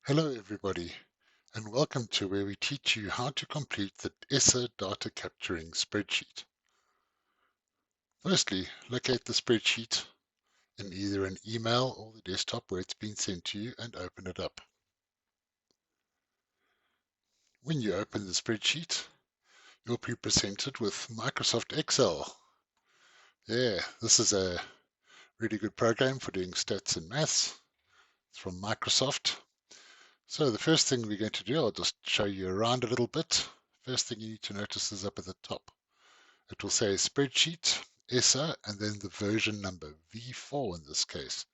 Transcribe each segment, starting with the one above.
Hello everybody, and welcome to where we teach you how to complete the ESSA data capturing spreadsheet. Firstly, locate the spreadsheet in either an email or the desktop where it's been sent to you and open it up. When you open the spreadsheet, you'll be presented with Microsoft Excel. Yeah, this is a really good program for doing stats and maths. It's from Microsoft. So the first thing we're going to do, I'll just show you around a little bit. First thing you need to notice is up at the top. It will say spreadsheet, ESSA, and then the version number, V4 in this case.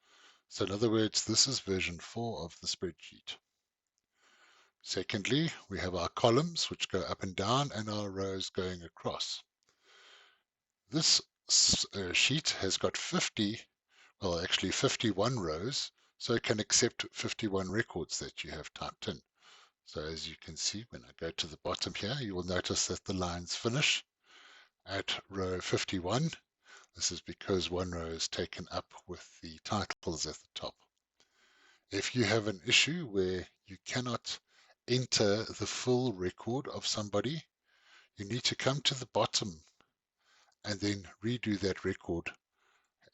So in other words, this is version 4 of the spreadsheet. Secondly, we have our columns which go up and down and our rows going across. This sheet has got 51 rows, so it can accept 51 records that you have typed in. So as you can see, when I go to the bottom here, you will notice that the lines finish at row 51. This is because one row is taken up with the titles at the top. If you have an issue where you cannot enter the full record of somebody, you need to come to the bottom and then redo that record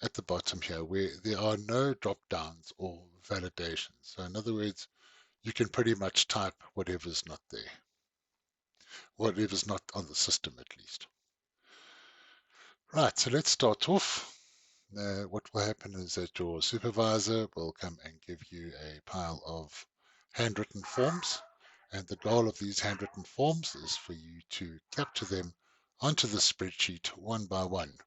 at the bottom here where there are no drop downs or validations. So in other words, you can pretty much type whatever's not there, whatever's not on the system at least. Right, so let's start off. What will happen is that your supervisor will come and give you a pile of handwritten forms, and the goal of these handwritten forms is for you to capture them onto the spreadsheet one by one.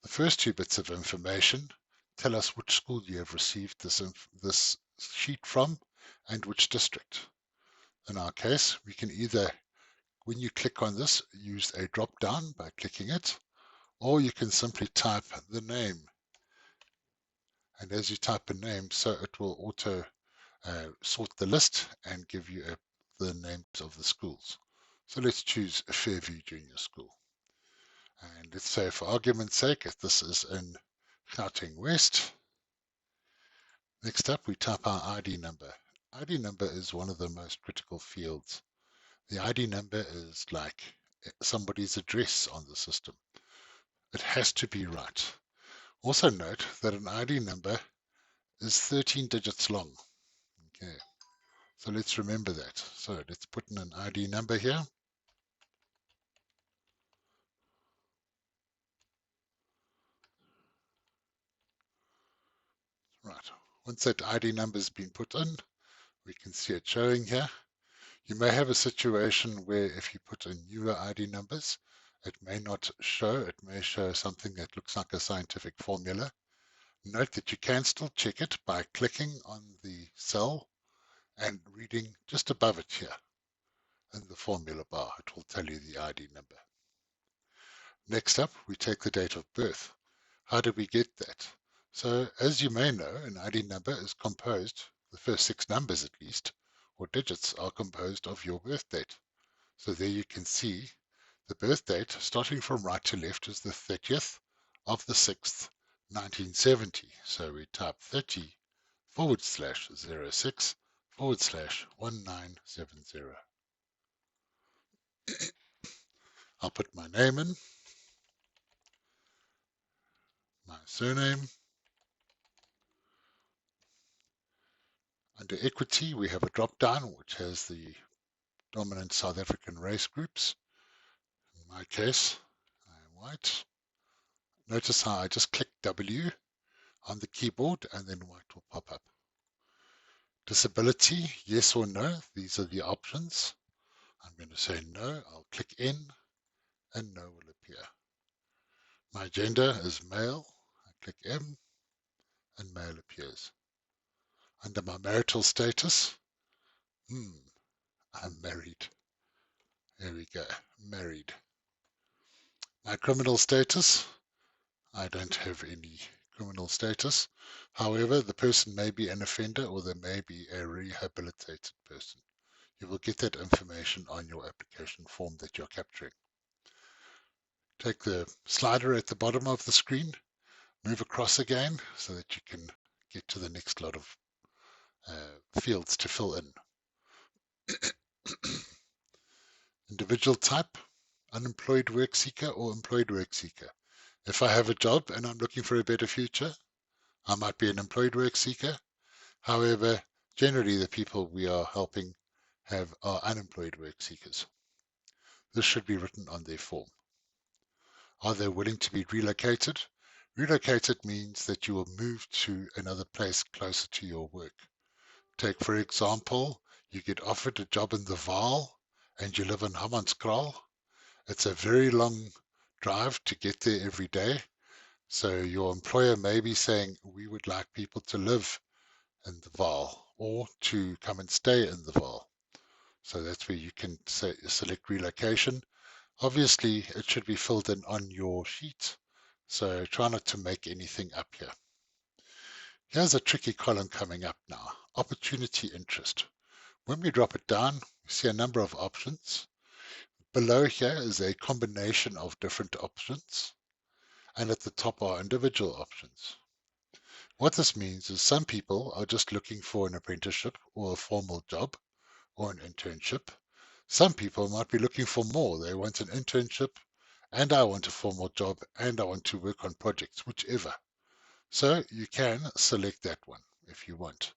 The first two bits of information tell us which school you have received this sheet from and which district. In our case, we can either, when you click on this, use a drop down by clicking it, or you can simply type the name. And as you type a name, so it will auto sort the list and give you the names of the schools. So let's choose a Fairview Junior School. And let's say for argument's sake, if this is in Gauteng West. Next up, we type our ID number. ID number is one of the most critical fields. The ID number is like somebody's address on the system. It has to be right. Also note that an ID number is 13 digits long. Okay, so let's remember that. So let's put in an ID number here. Right, once that ID number has been put in, we can see it showing here. You may have a situation where if you put in newer ID numbers, it may not show. It may show something that looks like a scientific formula. Note that you can still check it by clicking on the cell and reading just above it here in the formula bar. It will tell you the ID number. Next up, we take the date of birth. How do we get that? So as you may know, an ID number is composed, the first 6 numbers at least, or digits are composed of your birth date. So there you can see the birth date, starting from right to left, is the 30th of the 6th, 1970. So we type 30/06/1970. I'll put my name in, my surname. Under equity, we have a drop down which has the dominant South African race groups. In my case, I am white. Notice how I just click W on the keyboard and then white will pop up. Disability, yes or no, these are the options. I'm going to say no, I'll click in and no will appear. My gender is male, I click M and male appears. Under my marital status, I'm married. There we go, married. My criminal status, I don't have any criminal status. However, the person may be an offender or there may be a rehabilitated person. You will get that information on your application form that you're capturing. Take the slider at the bottom of the screen, move across again so that you can get to the next lot of fields to fill in. Individual type, unemployed work seeker or employed work seeker. If I have a job and I'm looking for a better future, I might be an employed work seeker. However, generally the people we are helping are unemployed work seekers. This should be written on their form. Are they willing to be relocated? Relocated means that you will move to another place closer to your work. Take, for example, you get offered a job in the Vaal and you live in Hammanskraal. It's a very long drive to get there every day. So your employer may be saying, we would like people to live in the Vaal or to come and stay in the Vaal. So that's where you can select relocation. Obviously, it should be filled in on your sheet. So try not to make anything up here. Here's a tricky column coming up now, opportunity interest. When we drop it down, we see a number of options. Below here is a combination of different options, and at the top are individual options. What this means is some people are just looking for an apprenticeship or a formal job or an internship. Some people might be looking for more. They want an internship, and I want a formal job, and I want to work on projects, whichever. So you can select that one if you want.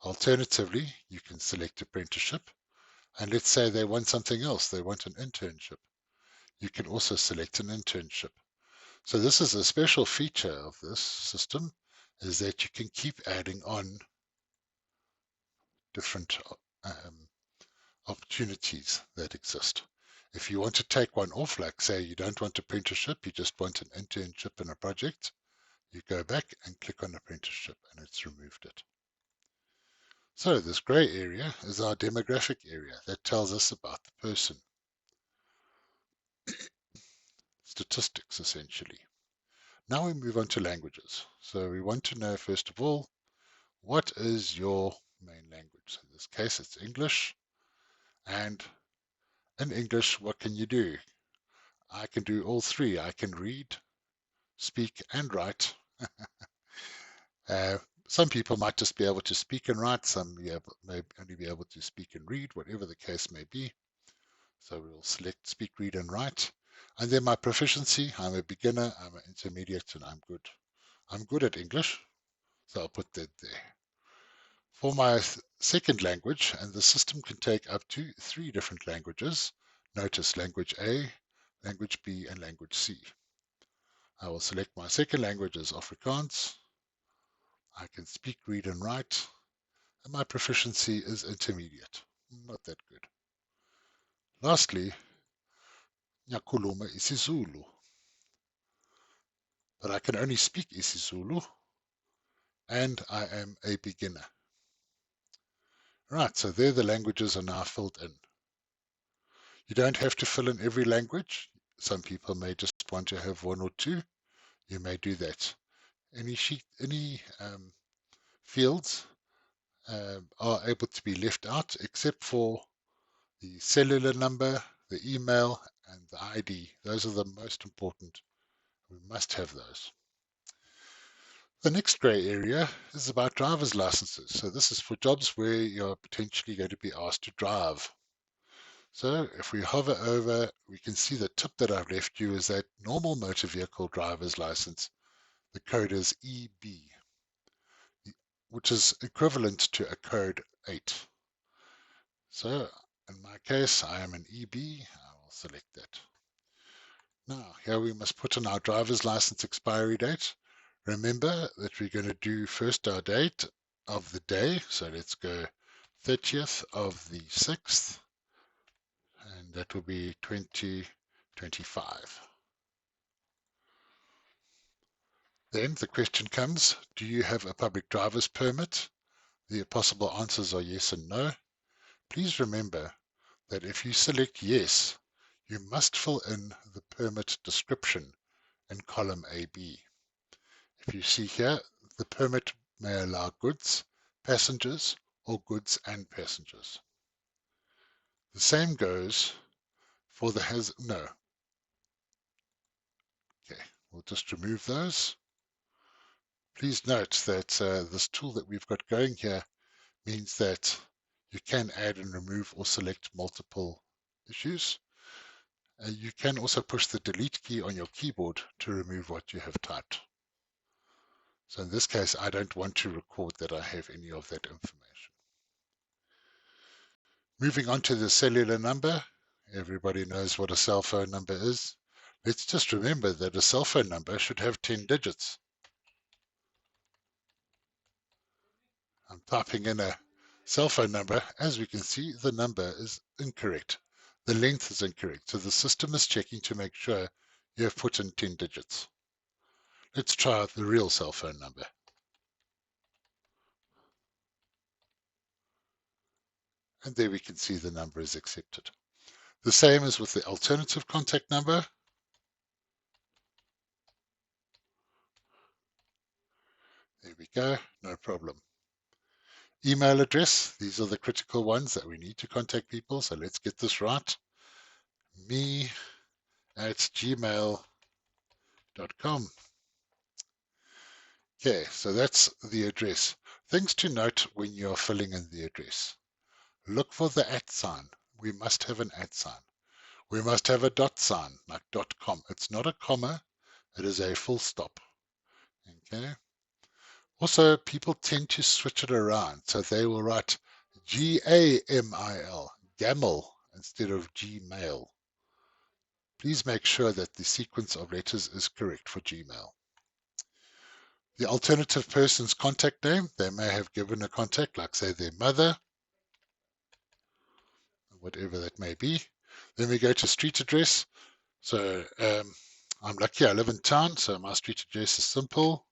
Alternatively, you can select apprenticeship, and let's say they want something else. They want an internship. You can also select an internship. So this is a special feature of this system, is that you can keep adding on different opportunities that exist. If you want to take one off, like say you don't want apprenticeship, you just want an internship in a project, you go back and click on apprenticeship and it's removed it. So this gray area is our demographic area that tells us about the person. Statistics, essentially. Now we move on to languages. So we want to know, first of all, what is your main language? So in this case, it's English. And in English, what can you do? I can do all three. I can read, speak, and write. Some people might just be able to speak and write. Some may only be able to speak and read, whatever the case may be. So we'll select speak, read, and write. And then my proficiency, I'm a beginner, I'm an intermediate, and I'm good. I'm good at English, so I'll put that there. For my second language, and the system can take up to 3 different languages. Notice language A, language B, and language C. I will select my second language as Afrikaans. I can speak, read, and write, and my proficiency is intermediate. Not that good. Lastly, ngiyakhuluma isiZulu, but I can only speak isiZulu, and I am a beginner. Right, so there the languages are now filled in. You don't have to fill in every language. Some people may just want to have 1 or 2. You may do that. Any fields are able to be left out except for the cellular number, the email, and the ID. Those are the most important. We must have those. The next grey area is about driver's licenses. So this is for jobs where you're potentially going to be asked to drive. So if we hover over, we can see the tip that I've left you is that normal motor vehicle driver's license. The code is EB, which is equivalent to a code 8. So in my case, I am an EB. I will select that. Now, here we must put in our driver's license expiry date. Remember that we're going to do first our date of the day. So let's go 30th of the 6th, and that will be 2025. Then the question comes, do you have a public driver's permit? The possible answers are yes and no. Please remember that if you select yes, you must fill in the permit description in column AB. If you see here, the permit may allow goods, passengers, or goods and passengers. The same goes for the no. Okay, we'll just remove those. Please note that this tool that we've got going here means that you can add and remove or select multiple issues. You can also push the delete key on your keyboard to remove what you have typed. So in this case, I don't want to record that I have any of that information. Moving on to the cellular number. Everybody knows what a cell phone number is. Let's just remember that a cell phone number should have 10 digits. I'm typing in a cell phone number. As we can see, the number is incorrect. The length is incorrect. So the system is checking to make sure you have put in 10 digits. Let's try out the real cell phone number. And there we can see the number is accepted. The same as with the alternative contact number. There we go, no problem. Email address, these are the critical ones that we need to contact people. So let's get this right. me@gmail.com. Okay, so that's the address. Things to note when you're filling in the address. Look for the @ sign. We must have an @ sign. We must have a dot sign, like .com. It's not a comma, it is a full stop. Okay. Also, people tend to switch it around. So they will write GAMIL, GAML, instead of Gmail. Please make sure that the sequence of letters is correct for Gmail. The alternative person's contact name, they may have given a contact, like say their mother, whatever that may be. Then we go to street address. So I'm lucky I live in town, so my street address is simple.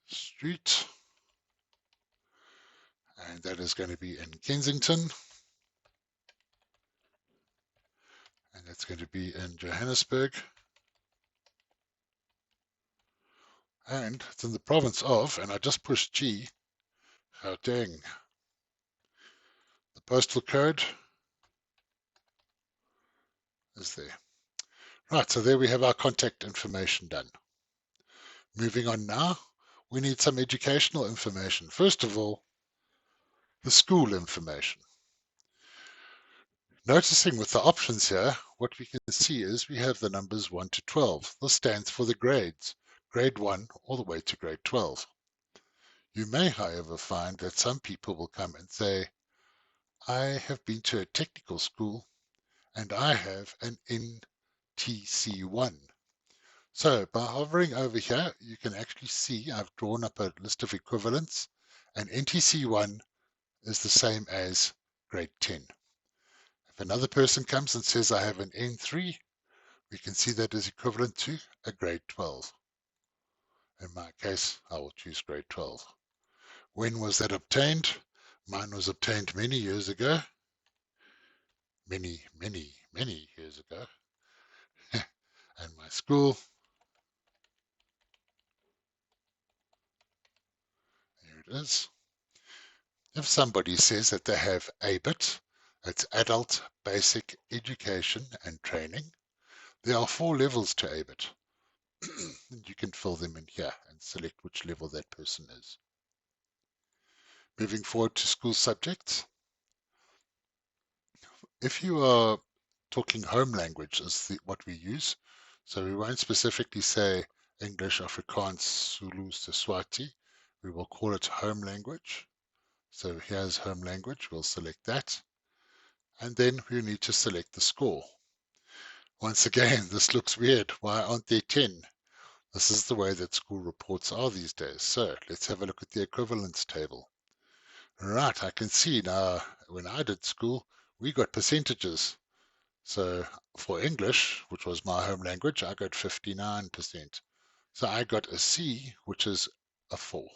Street, and that is going to be in Kensington, and that's going to be in Johannesburg, and it's in the province of, and I just pushed G, Gauteng. The postal code is there. Right, so there we have our contact information done. Moving on now, we need some educational information. First of all, the school information. Noticing with the options here, what we can see is we have the numbers 1 to 12. This stands for the grades, grade 1 all the way to grade 12. You may, however, find that some people will come and say, I have been to a technical school and I have an NTC1. So by hovering over here, you can actually see I've drawn up a list of equivalents, and NTC1 is the same as grade 10. If another person comes and says I have an N3, we can see that is equivalent to a grade 12. In my case, I will choose grade 12. When was that obtained? Mine was obtained many years ago. Many years ago. And my school, there it is. If somebody says that they have ABIT, it's Adult Basic Education and Training, there are 4 levels to ABIT. You can fill them in here and select which level that person is. Moving forward to school subjects. If you are talking home language is what we use, so we won't specifically say English, Afrikaans, Zulu, Siswati. We will call it home language. So here's home language, we'll select that. And then we need to select the score. Once again, this looks weird. Why aren't there 10? This is the way that school reports are these days. So let's have a look at the equivalence table. Right, I can see now when I did school, we got percentages. So for English, which was my home language, I got 59%. So I got a C, which is a 4.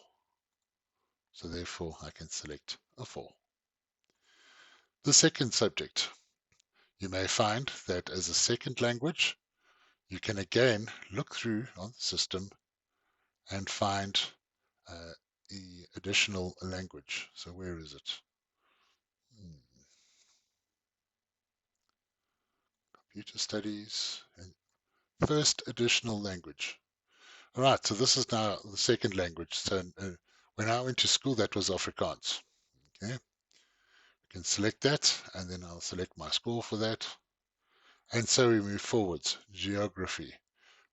So therefore I can select a 4. The second subject. You may find that as a second language, you can again look through on the system and find the additional language. So where is it? Computer studies and First additional language. All right, so this is now the second language. So when I went to school, that was Afrikaans. Okay, we can select that, and then I'll select my score for that. And so we move forwards. Geography.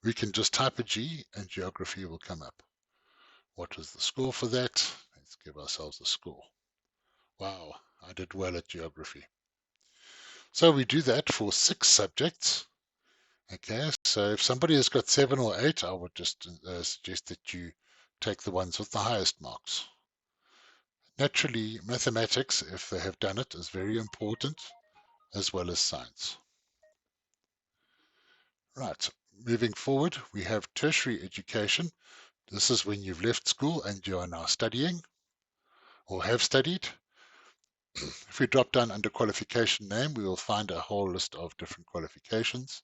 We can just type a G, and geography will come up. What was the score for that? Let's give ourselves a score. Wow, I did well at geography. So we do that for 6 subjects. Okay, so if somebody has got 7 or 8, I would just suggest that you take the ones with the highest marks. Naturally, mathematics, if they have done it, is very important, as well as science. Right, moving forward, we have tertiary education. This is when you've left school and you are now studying or have studied. If we drop down under qualification name, we will find a whole list of different qualifications.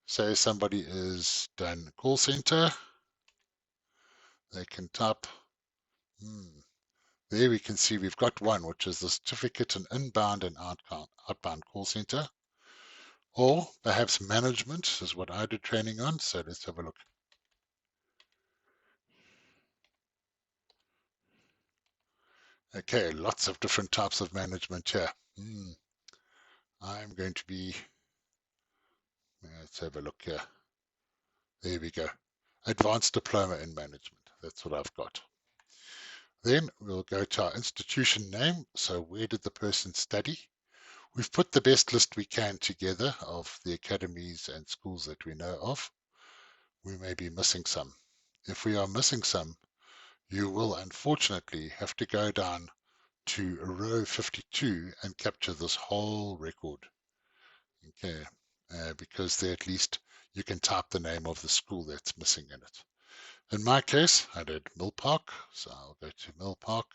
Say somebody is done call center, they can type, there we can see we've got one, which is the certificate in inbound and outbound call center. Or perhaps management is what I did training on. So let's have a look. Okay, lots of different types of management here. I'm going to be, let's have a look here. There we go. Advanced diploma in management. That's what I've got. Then we'll go to our institution name. So where did the person study? We've put the best list we can together of the academies and schools that we know of. We may be missing some. If we are missing some, you will unfortunately have to go down to row 52 and capture this whole record. Okay, because there at least you can type the name of the school that's missing in it. In my case, I did Mill Park, so I'll go to Mill Park.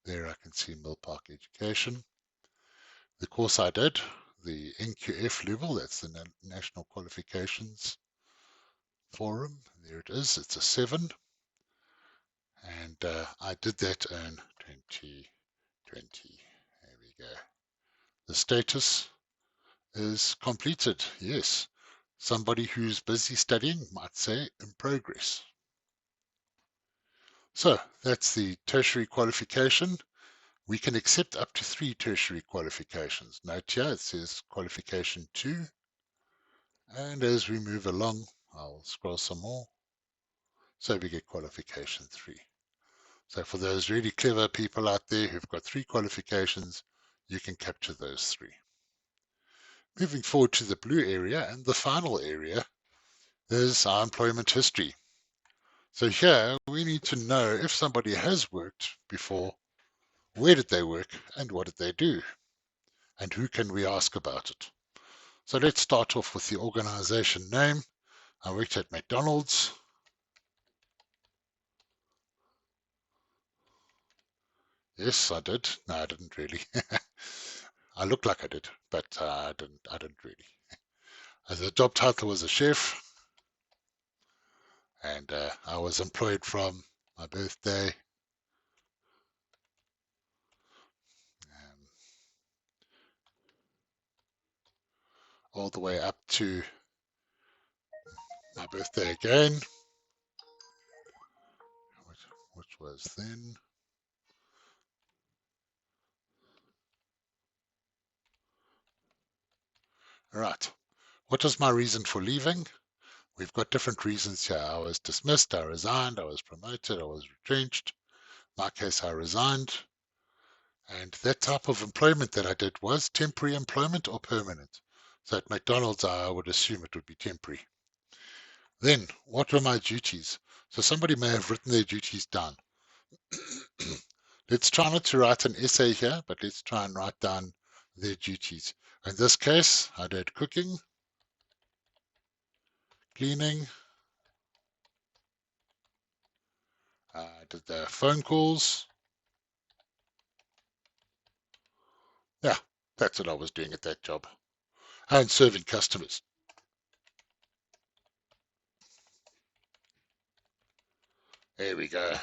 There I can see Mill Park Education. The course I did, the NQF level, that's the National Qualifications Forum. There it is, it's a 7. And I did that in 2020. There we go. The status is completed, yes. Somebody who's busy studying might say in progress. So that's the tertiary qualification. We can accept up to 3 tertiary qualifications. Note here it says qualification 2. And as we move along, I'll scroll some more. So we get qualification 3. So for those really clever people out there who've got 3 qualifications, you can capture those 3. Moving forward to the blue area, and the final area is our employment history. So here we need to know if somebody has worked before, where did they work and what did they do? And who can we ask about it? So let's start off with the organization name. I worked at McDonald's. Yes, I did. No, I didn't really. I looked like I did, but I didn't really. The job title was a chef, and I was employed from my birthday all the way up to my birthday again, which was then. Right. What was my reason for leaving? We've got different reasons here. I was dismissed, I resigned, I was promoted, I was retrenched. In my case, I resigned. And that type of employment that I did was temporary employment or permanent. So at McDonald's, I would assume it would be temporary. Then, what were my duties? So somebody may have written their duties down. Let's try not to write an essay here, but let's try and write down their duties. In this case, I did cooking, cleaning, I did the phone calls. Yeah, that's what I was doing at that job. And serving customers. There we go.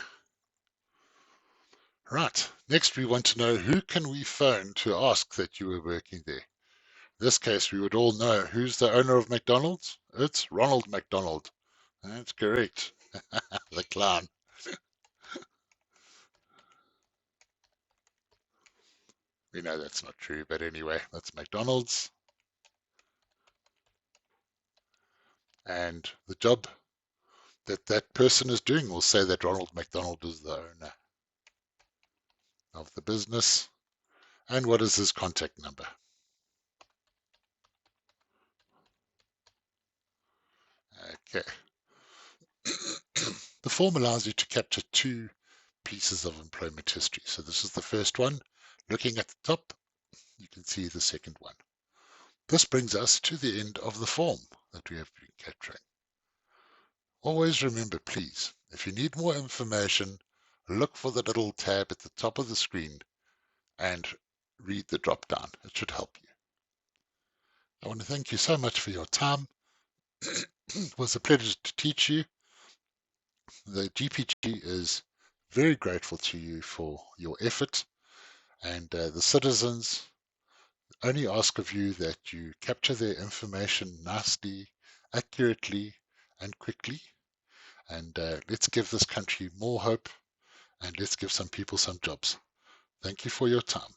Right. Next, we want to know who can we phone to ask that you were working there. this case, we would all know who's the owner of McDonald's. It's Ronald McDonald. That's correct. The clown. We know that's not true, but anyway, that's McDonald's. And the job that that person is doing will say that Ronald McDonald is the owner of the business. And what is his contact number? Okay. The form allows you to capture two pieces of employment history. So this is the first one. Looking at the top, you can see the second one. This brings us to the end of the form that we have been capturing. Always remember, please, if you need more information, look for the little tab at the top of the screen and read the drop down. It should help you. I want to thank you so much for your time. It was a pleasure to teach you. The GPG is very grateful to you for your effort, and the citizens only ask of you that you capture their information nicely, accurately, and quickly. And let's give this country more hope, and let's give some people some jobs. Thank you for your time.